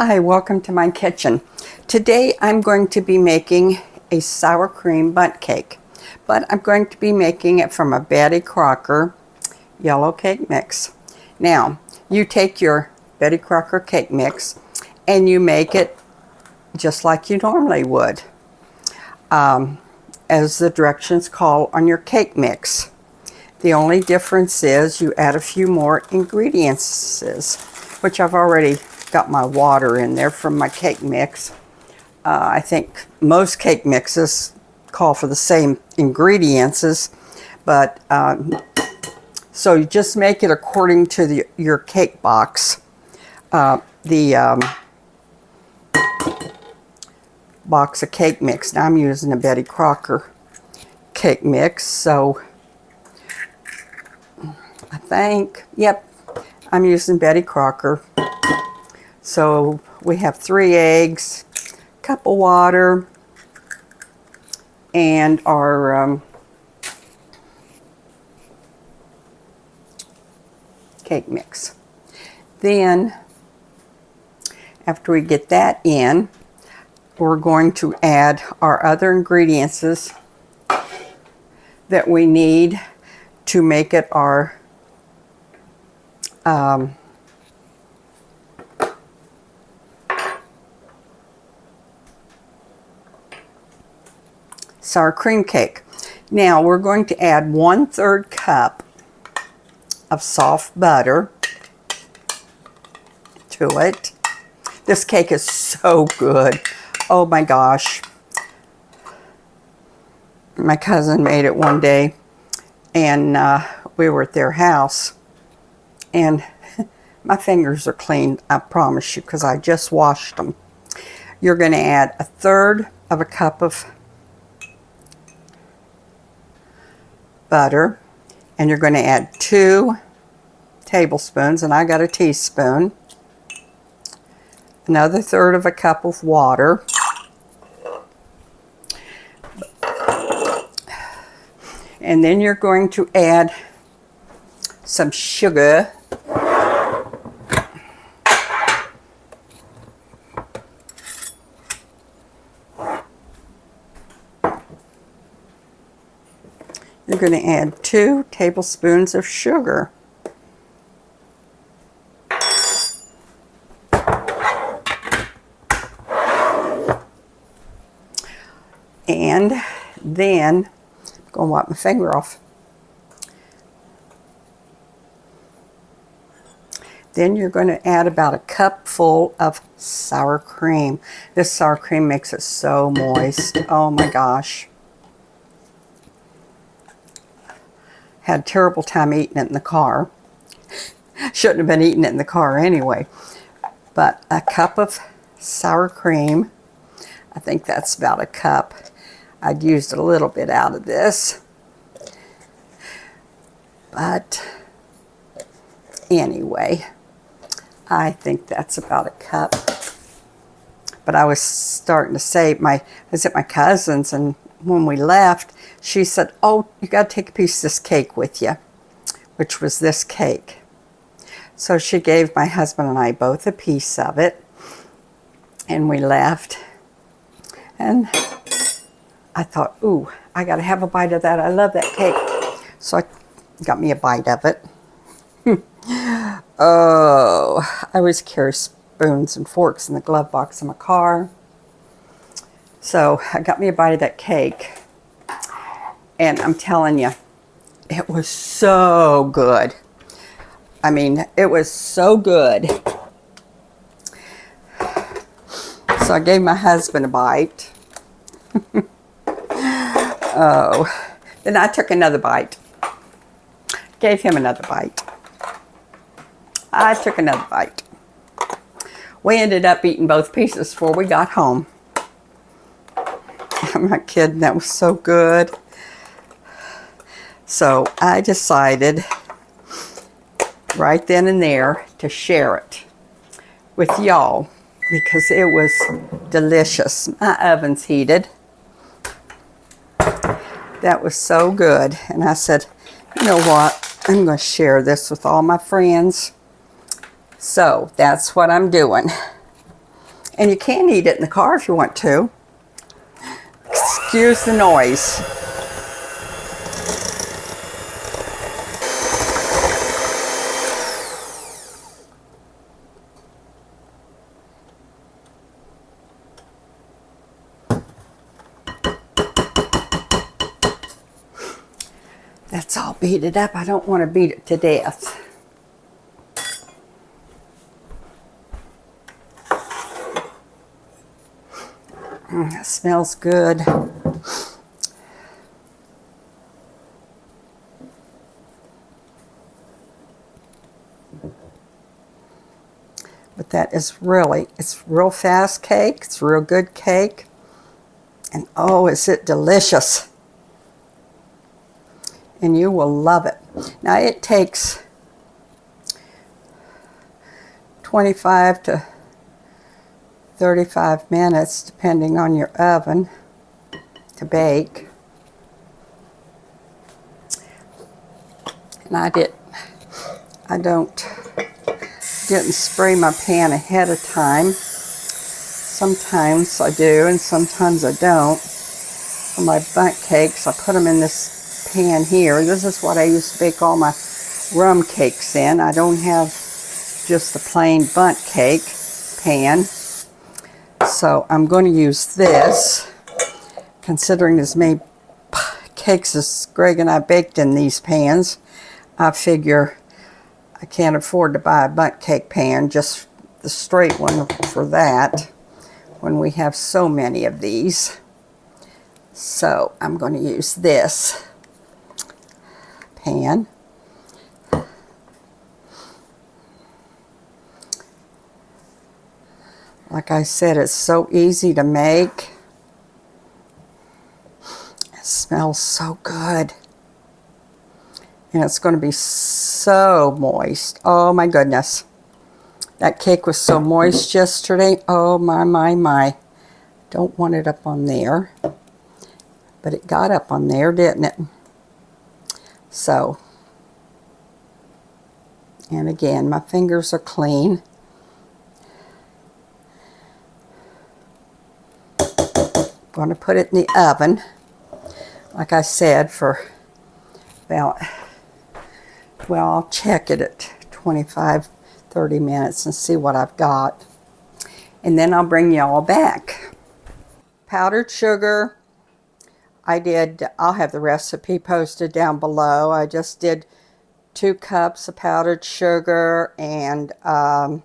Hi, welcome to my kitchen. Today I'm going to be making a sour cream bundt cake, but I'm going to be making it from a Betty Crocker yellow cake mix. Now, you take your Betty Crocker cake mix and you make it just like you normally would, as the directions call on your cake mix. The only difference is you add a few more ingredients, which I've already got my water in there from my cake mix. I think most cake mixes call for the same ingredients, but so you just make it according to your cake box. The box of cake mix. Now I'm using a Betty Crocker cake mix, so I think, yep, I'm using Betty Crocker. So we have 3 eggs, a cup of water, and our cake mix. Then, after we get that in, we're going to add our other ingredients that we need to make it our sour cream cake. Now we're going to add 1/3 cup of soft butter to it. This cake is so good. Oh my gosh. My cousin made it one day and we were at their house, and my fingers are clean, I promise you, because I just washed them. You're going to add 1/3 of a cup of butter, and you're going to add 2 tablespoons, and I got a teaspoon, another 1/3 of a cup of water, and then you're going to add some sugar. You're going to add 2 tablespoons of sugar. And then, I'm going to wipe my finger off. Then you're going to add about a cupful of sour cream. This sour cream makes it so moist. Oh my gosh. Had a terrible time eating it in the car. Shouldn't have been eating it in the car anyway. But a cup of sour cream. I think that's about a cup. I'd used a little bit out of this. But anyway, I think that's about a cup. But I was starting to say, I was at my cousin's, and when we left, she said, oh, you got to take a piece of this cake with you, which was this cake. So she gave my husband and I both a piece of it, and we left. And I thought, ooh, I got to have a bite of that. I love that cake. So I got me a bite of it. Oh, I always carry spoons and forks in the glove box in my car. So I got me a bite of that cake. And I'm telling you, it was so good. I mean, it was so good. So I gave my husband a bite. Oh, then I took another bite. Gave him another bite. I took another bite. We ended up eating both pieces before we got home. I'm not kidding, that was so good. So I decided right then and there to share it with y'all because it was delicious. My oven's heated. That was so good. And I said, you know what? I'm going to share this with all my friends. So that's what I'm doing. And you can eat it in the car if you want to. Excuse the noise. That's all beat up. I don't want to beat it to death. It smells good. But that is really, it's real fast cake. It's real good cake. And oh, is it delicious. And you will love it. Now it takes 25 to 35 minutes, depending on your oven, to bake. And I didn't spray my pan ahead of time. Sometimes I do, and sometimes I don't. For my bundt cakes, I put them in this pan here. This is what I used to bake all my rum cakes in. I don't have just the plain bundt cake pan. So I'm going to use this, considering as many cakes as Greg and I baked in these pans. I figure I can't afford to buy a bundt cake pan, just the straight one for that, when we have so many of these. So I'm going to use this pan. Like I said, it's so easy to make. It smells so good. And it's going to be so moist. Oh my goodness. That cake was so moist yesterday. Oh my, my, my. Don't want it up on there. But it got up on there, didn't it? So. And again, my fingers are clean. I'm going to put it in the oven, like I said, for about, well, I'll check it at 25-30 minutes and see what I've got. And then I'll bring y'all back. Powdered sugar, I'll have the recipe posted down below. I just did 2 cups of powdered sugar and a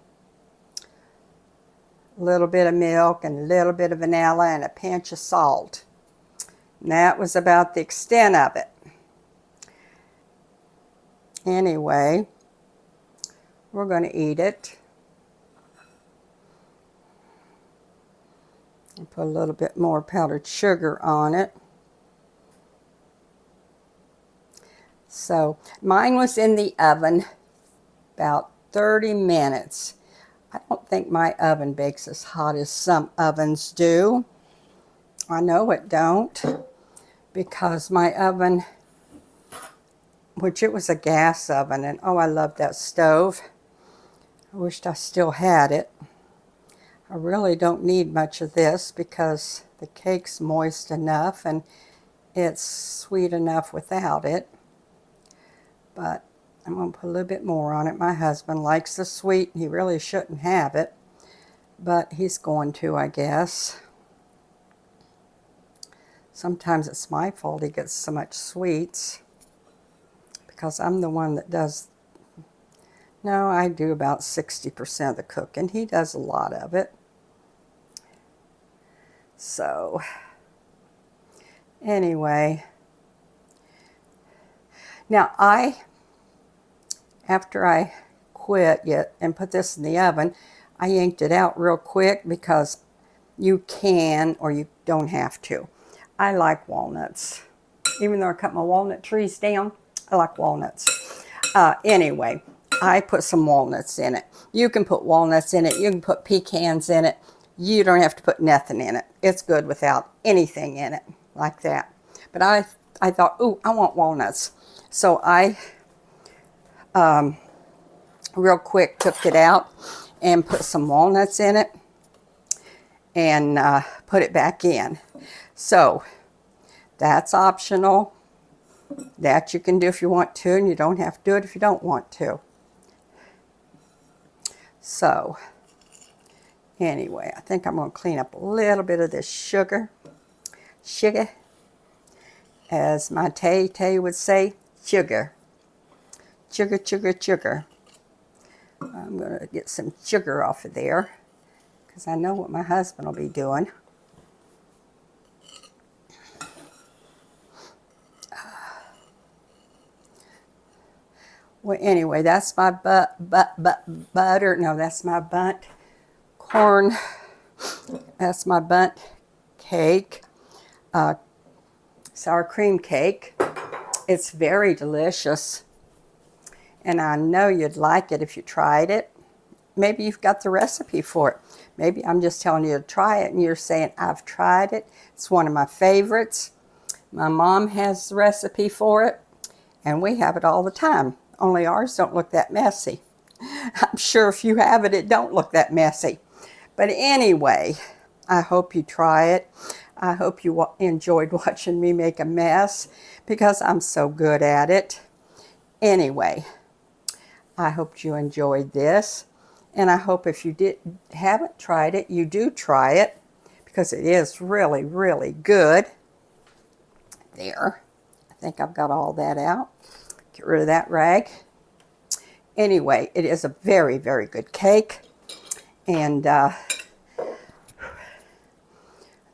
little bit of milk and a little bit of vanilla and a pinch of salt. And that was about the extent of it. Anyway, we're going to eat it. And put a little bit more powdered sugar on it. So mine was in the oven about 30 minutes. I don't think my oven bakes as hot as some ovens do. I know it don't, because my oven, which it was a gas oven, and oh, I love that stove. I wished I still had it. I really don't need much of this because the cake's moist enough and it's sweet enough without it. But I'm going to put a little bit more on it. My husband likes the sweet. He really shouldn't have it, but he's going to, I guess. Sometimes it's my fault he gets so much sweets, because I'm the one that does. No, I do about 60% of the cooking. He does a lot of it. So, anyway. Now, after I quit and put this in the oven, I yanked it out real quick because you can or you don't have to. I like walnuts. Even though I cut my walnut trees down, I like walnuts. Anyway, I put some walnuts in it. You can put walnuts in it. You can put pecans in it. You don't have to put nothing in it. It's good without anything in it like that. But I thought, ooh, I want walnuts. So I real quick took it out and put some walnuts in it. and put it back in. So that's optional. That you can do if you want to, and you don't have to do it if you don't want to. So anyway, I think I'm going to clean up a little bit of this sugar. Sugar. As my Tay would say, sugar. Sugar, sugar, sugar. I'm going to get some sugar off of there, because I know what my husband will be doing. Well, anyway, that's my butter. No, that's my Bundt corn. That's my Bundt cake. Sour cream cake. It's very delicious. And I know you'd like it if you tried it. Maybe you've got the recipe for it. Maybe I'm just telling you to try it and you're saying, I've tried it. It's one of my favorites. My mom has the recipe for it, and we have it all the time. Only ours don't look that messy. I'm sure if you have it, it don't look that messy. But anyway, I hope you try it. I hope you enjoyed watching me make a mess, because I'm so good at it. Anyway, I hope you enjoyed this. And I hope if you haven't tried it, you do try it, because it is really, really good. There. I think I've got all that out. Get rid of that rag. Anyway, it is a very, very good cake. And I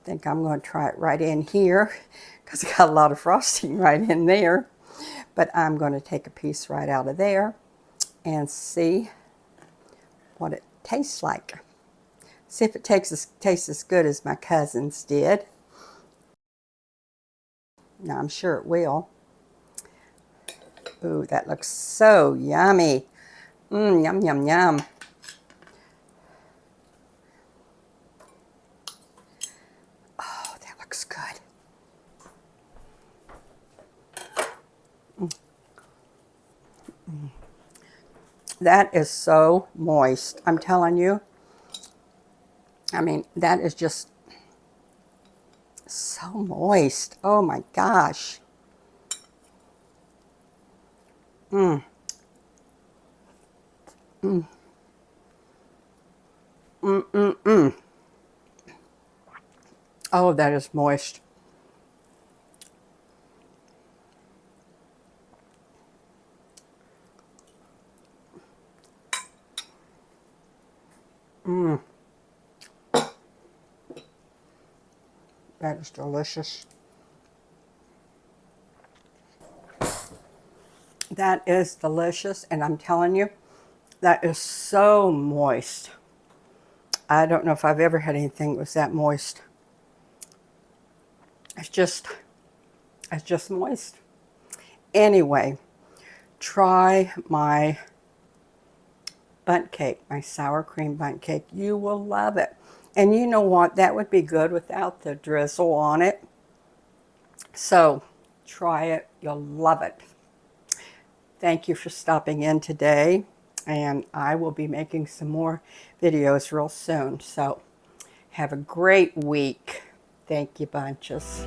think I'm going to try it right in here, because I got a lot of frosting right in there. But I'm going to take a piece right out of there and see what it tastes like. See if it tastes as good as my cousin's did. Now, I'm sure it will. Ooh, that looks so yummy. Yum, yum, yum. Oh, that looks good. That is so moist. I'm telling you. I mean, that is just so moist. Oh my gosh. Oh, that is moist. That is delicious. That is delicious, and I'm telling you, that is so moist. I don't know if I've ever had anything that was that moist. It's just moist. Anyway, try my Bundt cake, my sour cream Bundt cake. You will love it. And you know what? That would be good without the drizzle on it. So try it. You'll love it. Thank you for stopping in today. And I will be making some more videos real soon. So have a great week. Thank you, bunches.